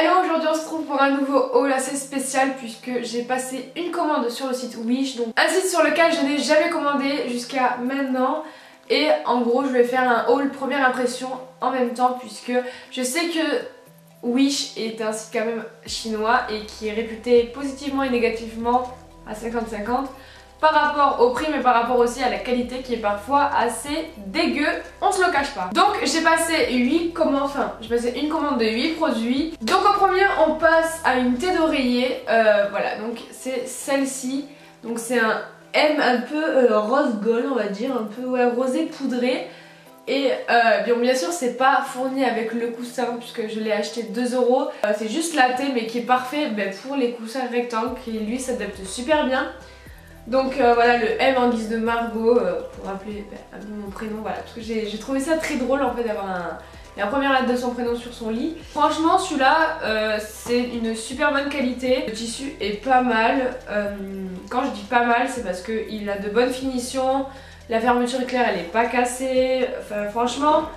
Hello, aujourd'hui on se retrouve pour un nouveau haul assez spécial puisque j'ai passé une commande sur le site Wish, donc un site sur lequel je n'ai jamais commandé jusqu'à maintenant. Et en gros je vais faire un haul première impression en même temps puisque je sais que Wish est un site quand même chinois et qui est réputé positivement et négativement à 50-50 par rapport au prix mais par rapport aussi à la qualité qui est parfois assez dégueu, on se le cache pas. Donc j'ai passé une commande de 8 produits. Donc en premier on passe à une tête d'oreiller, voilà, donc c'est celle-ci. Donc c'est un M un peu rose gold, on va dire, un peu rosé poudré. Et bien sûr c'est pas fourni avec le coussin puisque je l'ai acheté 2 €. C'est juste la thé mais qui est parfait pour les coussins rectangles qui lui s'adapte super bien. Donc voilà, le M en guise de Margot pour rappeler un peu mon prénom, voilà, parce que j'ai trouvé ça très drôle en fait d'avoir la première lettre de son prénom sur son lit. Franchement celui-là c'est une super bonne qualité, le tissu est pas mal, quand je dis pas mal c'est parce qu'il a de bonnes finitions, la fermeture éclair elle est pas cassée, enfin franchement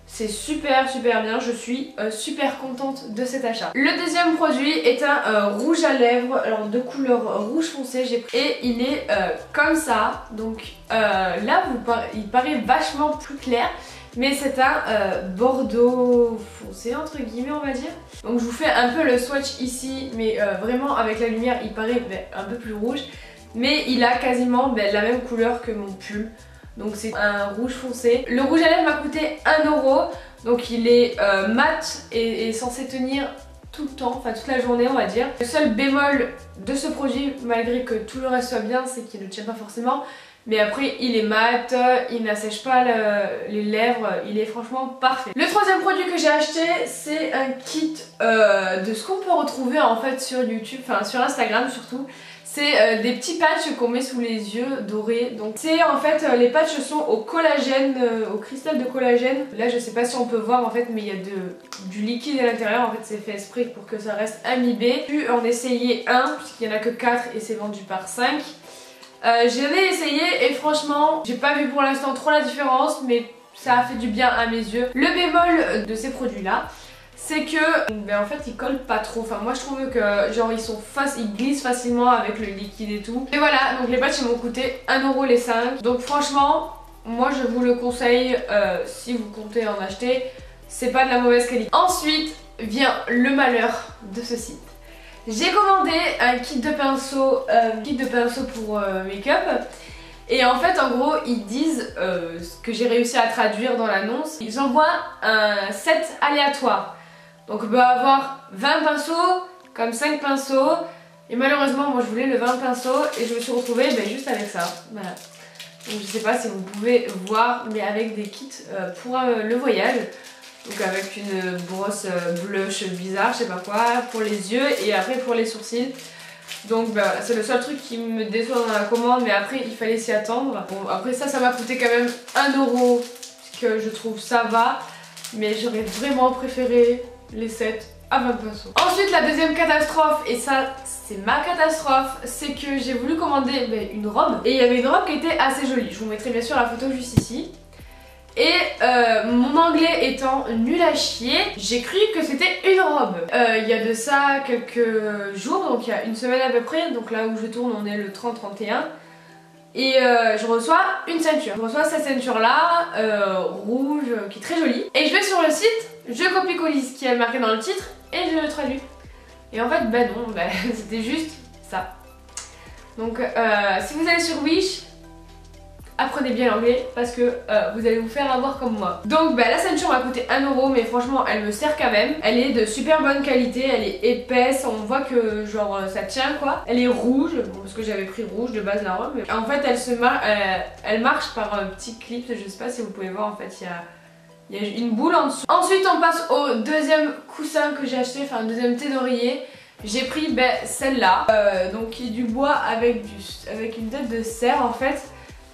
c'est super bien, je suis super contente de cet achat. Le deuxième produit est un rouge à lèvres, alors de couleur rouge foncé, et il est comme ça, donc là il paraît vachement plus clair, mais c'est un bordeaux foncé entre guillemets on va dire. Donc je vous fais un peu le swatch ici, mais vraiment avec la lumière il paraît un peu plus rouge, mais il a quasiment la même couleur que mon pull. Donc c'est un rouge foncé. Le rouge à lèvres m'a coûté 1 €. Donc il est mat et censé tenir tout le temps, enfin toute la journée on va dire. Le seul bémol de ce produit, malgré que tout le reste soit bien, c'est qu'il ne tient pas forcément. Mais après il est mat, il n'assèche pas les lèvres, il est franchement parfait. Le troisième produit que j'ai acheté c'est un kit de ce qu'on peut retrouver en fait sur YouTube, enfin sur Instagram surtout. C'est des petits patchs qu'on met sous les yeux dorés. Donc c'est en fait les patchs sont au collagène, au cristal de collagène. Là je sais pas si on peut voir en fait, mais il y a du liquide à l'intérieur. En fait c'est fait exprès pour que ça reste imbibé. J'ai pu en essayer un puisqu'il n'y en a que 4 et c'est vendu par 5. J'avais essayé et franchement j'ai pas vu pour l'instant trop la différence, mais ça a fait du bien à mes yeux. Le bémol de ces produits là, c'est que en fait ils collent pas trop, enfin moi je trouve que genre ils glissent facilement avec le liquide et tout. Et voilà, donc les patchs ils m'ont coûté 1 € les 5. Donc franchement moi je vous le conseille si vous comptez en acheter, c'est pas de la mauvaise qualité. Ensuite vient le malheur de ce site. J'ai commandé un kit de pinceaux pour make-up. Et en fait en gros ils disent ce que j'ai réussi à traduire dans l'annonce, ils envoient un set aléatoire. Donc on peut avoir 20 pinceaux comme 5 pinceaux. Et malheureusement moi je voulais le 20 pinceaux et je me suis retrouvée juste avec ça. Voilà. Donc je sais pas si vous pouvez voir, mais avec des kits pour le voyage. Donc avec une brosse blush bizarre, je sais pas quoi, pour les yeux et après pour les sourcils. Donc c'est le seul truc qui me déçoit dans la commande, mais après il fallait s'y attendre. Bon après ça m'a coûté quand même 1 €, que je trouve ça va. Mais j'aurais vraiment préféré les sets à 20 pinceaux. Ensuite la deuxième catastrophe, et ça c'est ma catastrophe, c'est que j'ai voulu commander une robe. Et il y avait une robe qui était assez jolie, je vous mettrai bien sûr la photo juste ici. Et mon anglais étant nul à chier, j'ai cru que c'était une robe. Il y a de ça quelques jours, donc il y a une semaine à peu près, donc là où je tourne on est le 30-31. Et je reçois une ceinture. Je reçois cette ceinture là, rouge, qui est très jolie. Et je vais sur le site, je copie-colle ce qui est marqué dans le titre et je le traduis. Et en fait non, c'était juste ça. Donc si vous allez sur Wish, apprenez bien l'anglais parce que vous allez vous faire avoir comme moi. Donc la ceinture m'a coûté 1 € mais franchement elle me sert quand même. Elle est de super bonne qualité, elle est épaisse, on voit que genre ça tient quoi. Elle est rouge, bon, parce que j'avais pris rouge de base la robe. Mais en fait elle marche par un petit clip, je sais pas si vous pouvez voir en fait il y a une boule en dessous. Ensuite on passe au deuxième coussin que j'ai acheté, enfin deuxième thé d'oreiller. J'ai pris celle-là, donc qui est du bois avec une tête de cerf en fait.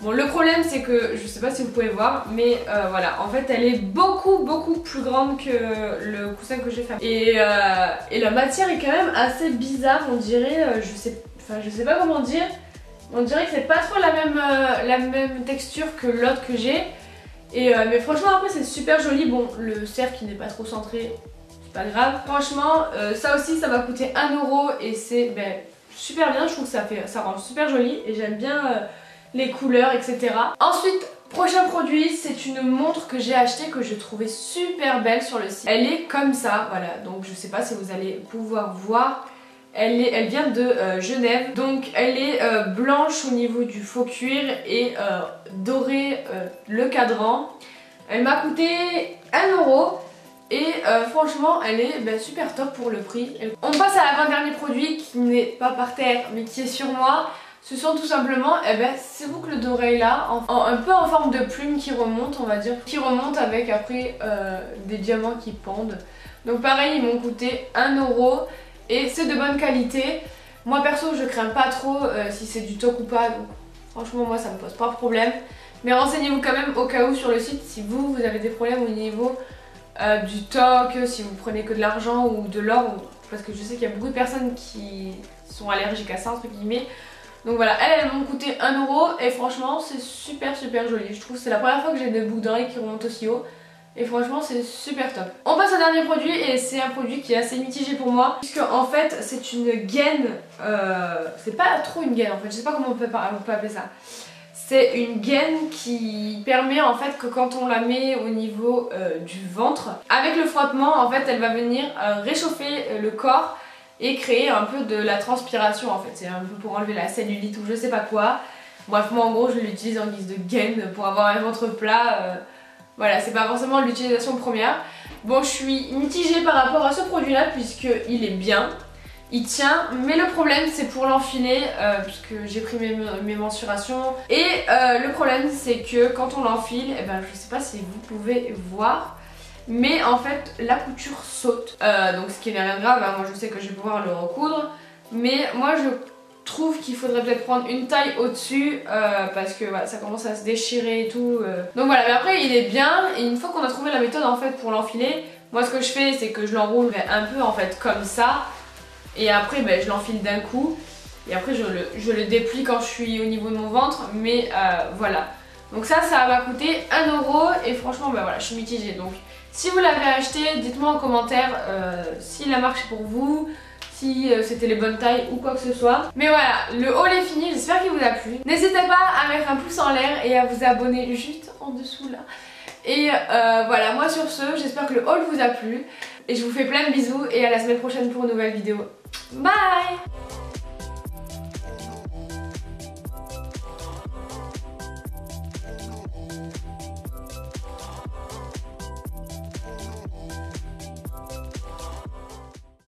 Bon le problème c'est que, je sais pas si vous pouvez voir, mais voilà, en fait elle est beaucoup plus grande que le coussin que j'ai fait. Et la matière est quand même assez bizarre, on dirait, je sais pas comment dire. On dirait que c'est pas trop la même texture que l'autre que j'ai. Mais franchement après c'est super joli, bon le cerf qui n'est pas trop centré, c'est pas grave. Franchement ça aussi ça m'a coûté 1 euro et c'est super bien, je trouve que ça rend super joli et j'aime bien les couleurs etc. Ensuite prochain produit, c'est une montre que j'ai achetée que je trouvais super belle sur le site. Elle est comme ça, voilà, donc je sais pas si vous allez pouvoir voir. Elle vient de Genève, donc elle est blanche au niveau du faux cuir et doré le cadran. Elle m'a coûté 1 euro et franchement elle est super top pour le prix. On passe à l'avant-dernier produit qui n'est pas par terre mais qui est sur moi. Ce sont tout simplement ces boucles d'oreilles là, un peu en forme de plume qui remonte on va dire, qui remonte avec après des diamants qui pendent. Donc pareil ils m'ont coûté 1 euro et c'est de bonne qualité. Moi perso je crains pas trop si c'est du toc ou pas, donc franchement moi ça me pose pas de problème. Mais renseignez-vous quand même au cas où sur le site si vous avez des problèmes au niveau du toc, si vous prenez que de l'argent ou de l'or, parce que je sais qu'il y a beaucoup de personnes qui sont allergiques à ça entre guillemets. Donc voilà, elles m'ont coûté 1 euro et franchement c'est super joli. Je trouve que c'est la première fois que j'ai des boucles d'oreilles qui remontent aussi haut. Et franchement c'est super top. On passe au dernier produit et c'est un produit qui est assez mitigé pour moi. Puisque en fait c'est une gaine, c'est pas trop une gaine en fait, je sais pas comment on peut appeler ça. C'est une gaine qui permet en fait que quand on la met au niveau du ventre, avec le frottement en fait elle va venir réchauffer le corps et créer un peu de la transpiration en fait. C'est un peu pour enlever la cellulite ou je sais pas quoi. Bref moi en gros je l'utilise en guise de gaine pour avoir un ventre plat. Voilà, c'est pas forcément l'utilisation première. Bon, je suis mitigée par rapport à ce produit-là puisqu'il est bien, il tient, mais le problème c'est pour l'enfiler puisque j'ai pris mes mensurations. Et le problème c'est que quand on l'enfile, je sais pas si vous pouvez voir, mais en fait la couture saute. Donc ce qui n'est rien de grave, hein. Moi je sais que je vais pouvoir le recoudre, mais moi je trouve qu'il faudrait peut-être prendre une taille au-dessus parce que voilà, ça commence à se déchirer et tout. Donc voilà, mais après il est bien et une fois qu'on a trouvé la méthode en fait pour l'enfiler, moi ce que je fais c'est que je l'enroule un peu en fait comme ça et après je l'enfile d'un coup et après je le déplie quand je suis au niveau de mon ventre, mais voilà. Donc ça m'a coûté 1 euro et franchement voilà, je suis mitigée. Donc si vous l'avez acheté, dites-moi en commentaire s'il a marché pour vous, si c'était les bonnes tailles ou quoi que ce soit. Mais voilà, le haul est fini, j'espère qu'il vous a plu. N'hésitez pas à mettre un pouce en l'air et à vous abonner juste en dessous là. Et voilà, moi sur ce, j'espère que le haul vous a plu. Et je vous fais plein de bisous et à la semaine prochaine pour une nouvelle vidéo. Bye!